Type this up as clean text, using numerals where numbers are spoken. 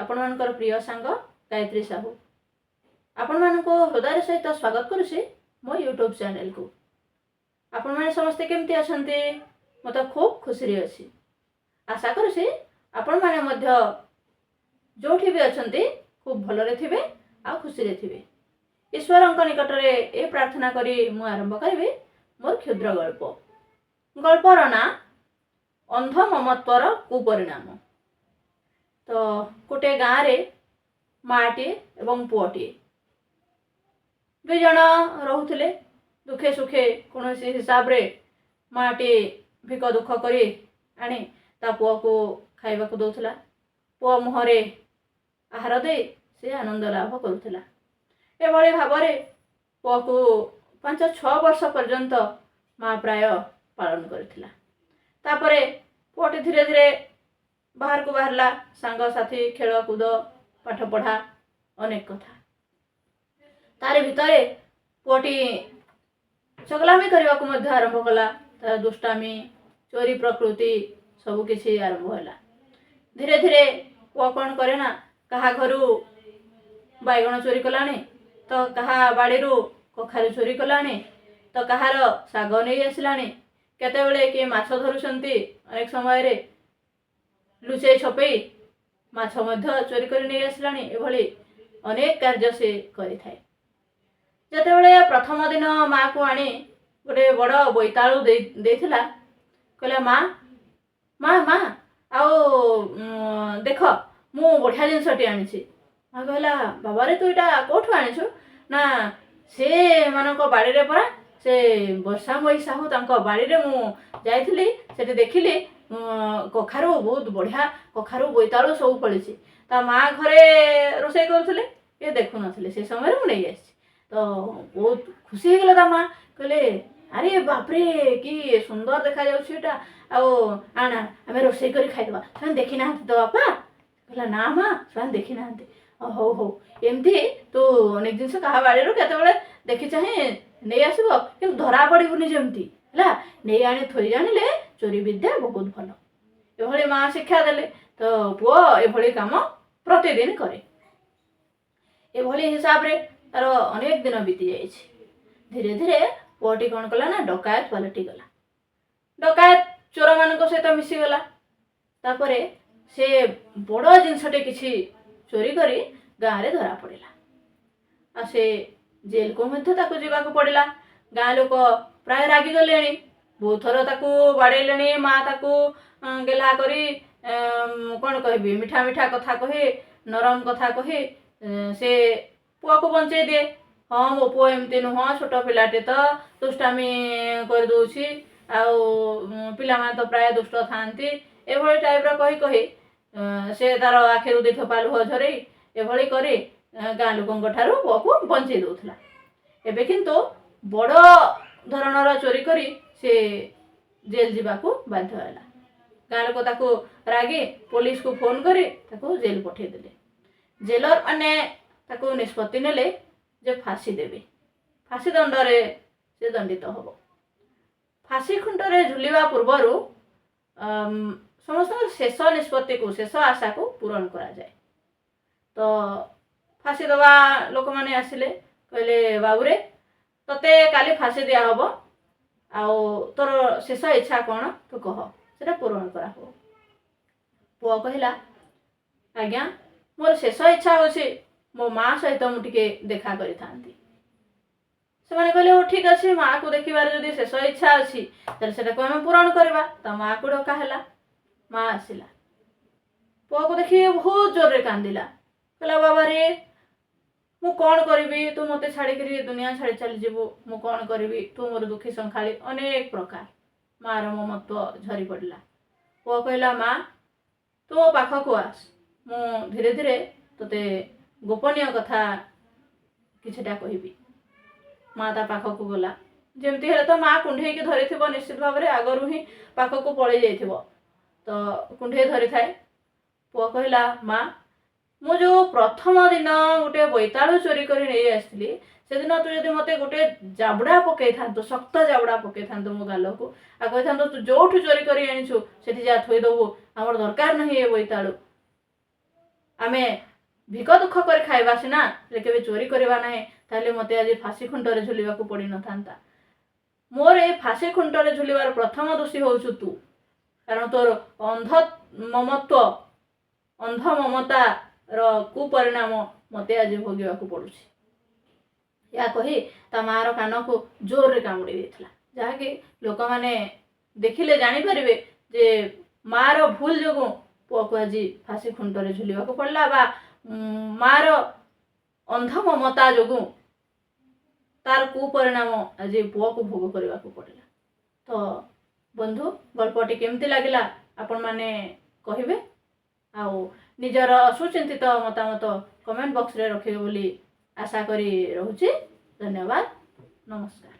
आपणमानकर प्रिय सांग गायत्री साहू। आपण मानको हृदय सहित स्वागत करुछि मो यूट्यूब चैनल को। आपण माने समस्ते केमती अछंती? मते खूब खुशी रे अछि। आशा करुछि आपण माने मध्य जोठी भी अछंती खूब भल रे थिबे आ खुशी रे थिबे। ईश्वरंक निकट रे ए प्रार्थना करी मु आरंभ करबी मोर क्षुद्र गल्प। गल्पर ना अंध ममत्वर कुपरिणाम। तो गोटे गाँव रे माटी एवं पुअटी दुई जन रोहुथिले। दुखे सुखे कौन हिसाब रे माटी भिक दुख करी आनी ता पुआ को खाइबा को दउथला। पुआ मुहरे आहार दे से आनंद लाभ करुथला। एभली भावरे पुआ को 5-6 वर्ष पर्यंत माँ प्राय पालन करथिला। तापरे पुआटी धीरे धीरे बाहर को बाहरला। सांग साथी खेल कूद पाठ पढ़ा अनेक कथा। तारे भितरे पुआटी चगलामी करने को मध्य आरंभ कला। तार दुष्टामी चोरी प्रकृति सब किसी आरंभ है। धीरे धीरे पुआ कौन करे ना कहा घरू बैगण चोरी कलानी तो कहा बाड़ी कखारू चोरी कलानी तो कहार शाग नहीं आसलानी। केतेबेले किए माछ धरुछंती अनेक समय रे लुचेई छपेई माछ मध्य चोरी कर नहीं आसलानी। एभली अनेक कार्य से करि थाए। जेतेबेले प्रथम दिन माँ को आनी गोटे बड़ बोईतालु देथिला। कहला माँ माँ माँ आओ देख मु बढ़िया जिनसटी आनी। माँ कहला बाबा रे तू इटा कोठु आनीछु? ना से मानको बाड़ी रे परा से वर्षा मई साहू तांको बाड़ी रे मु जाइथिली। सेठी देखिली कखारू बहुत बढ़िया कखारू बोईतालु सब फलिछि। ता माँ घरे रोषेई करुथिले ये देखु नथिले। से समय मु नहीं आछि तो बहुत खुशी हो गला। माँ कहले अरे बापरे कि सुंदर देखा जाउछिटा आओ आना आमे रोषेई करी खाइदबा। से देखि ना तो बापा कहला ना माँ से देखि ना। हो हो एमती तू अनेक जिनस कहा बाड़ी केतेबेले देखि चाहे नहीं आसब कि धरा पड़बुनि जमती है नहीं आनी थोई जानिले चोरी विद्या बहुत भल। एभली माँ शिक्षा देले तो पुओ एभली काम प्रतिदिन करे। एभली हिसाब रे तार अनेक दिन बीती जाइछि। धीरे धीरे पुओटी कौन कला ना डकायत पलटि गला। डकायत चोर मान सहित मिसी गला। तापरे से बड़ जिनसटे किछि चोरी करी गाँव रे धरा पड़िला। आ से जेल को मध्य ताकू जीवाकू पड़िला। गाँ लोक प्राय रागी गलेनी। बहुत थर ताकू बाड़ेलेनी। माँ ताकू गेला करी कौन कहबी मिठा मिठा कथा कहे नरम कथा कहे से पुआ को बंचे दिए। हाँ मो पुआ एमती नुह छोट पिलाटे तो दुष्टामी कर दउछि आउ पिला मान तो प्राय दुष्ट थांती एभली टाइप रो कही कही से तार आखिरु दी थोपा लुह झरई एभली करी गाँ लोकंक ठारू पुआ को बंचे दउथला। एबे किंतु बड़ धरणर चोरी करी से जेल जीवाकू बाध्य होला। गाँ लोक ताकू रागी पुलिस को फोन करी ताकू जेल पठे देले। जेलर माने ताकू निष्पत्ति नेले जे फांसी देबे। फांसी दंडरे से दंडित हबो। फांसी खुंटरे झुलिवा पूर्वरु समस्त शेष निष्पत्ति को शेष आशा को पूरण करा जाए। तो फांसी दवा लोक माने आसिले कहले बाबूरे तते काली फांसी दिया हबो आउ तोर शेष इच्छा कौन तू कह सेटा पूरण करा हो। पुआ कहला आज्ञा मोर शेष इच्छा होछि मो माँ सहित मुझे देखा करी थांती। से माने कहले हो ठीक अच्छे माँ को देखिबार जदि शेष इच्छा अच्छी तेरे सेटा को आम पूरण करवा। तो माँ को डका है। माँ आसिला। पुआ को देखी बहुत जोर रे कांदिला। कहला बाबा रे मु कौन करी तू मते छाड़ी दुनिया छाड़ी चली जीवु मु कौन करी तू मोर दुखी संखाली अनेक प्रकार मार ममत्व झरी पड़ला। पुआ कहला माँ तू मो पाख को आस मु धीरे धीरे तोते गोपनीय कथा किछटा कहबी। माँ ता पाख को गला। जमती हेले तो माँ कुंढे की धरी थिबो निश्चित भाव रे आगरु ही पाख को पळै जाइथिबो तो कुंढे धरी थाए। पुआ कहला माँ मु जो प्रथम दिन गोटे बोईतालु चोरी करी नहीं आसली से दिन तू जदि मते गोटे जाबड़ा पकई थांतो शक्त जाबड़ा पकई थांतो मो गाल को आ कहि थांतो तू जोठु चोरी करी आनिछु सेठी जा थोई दबु हमर दरकार नहीं ए बोईतालु आमे भिक दुख कर खाइबा सिना केबे चोरी करबा नाही ताले मते आज फांसी खुंटरे झुलिबा को पड़ी न थांता। मोर ए फांसी खुंटरे झुलिबार प्रथम दोषी होउछु तू, कारण तोर अंध ममत्व अंध ममता रो कुपरिणाम मते आज भोगिबा को पड़ुछि। या कही ता मार कान को जोर रे कामुड़ी देथिला, जहा कि लोक माने देखिले जानि परिबे जे मार भूल जोगु पुआ को आज फांसी खुंटरे झुलिबा को पड़ला, बा मार अंध ममता जोगु तार कुपरिणाम आज पुआ को भोग करबा को पड़ला। तो बंधु गल्पटी केमती लागिला आपण माने कहिबे, आउ निजर सुचिंतित मतामत कमेंट बॉक्स रे रखिबे बोली आशा करी रहुछि। धन्यवाद, नमस्कार।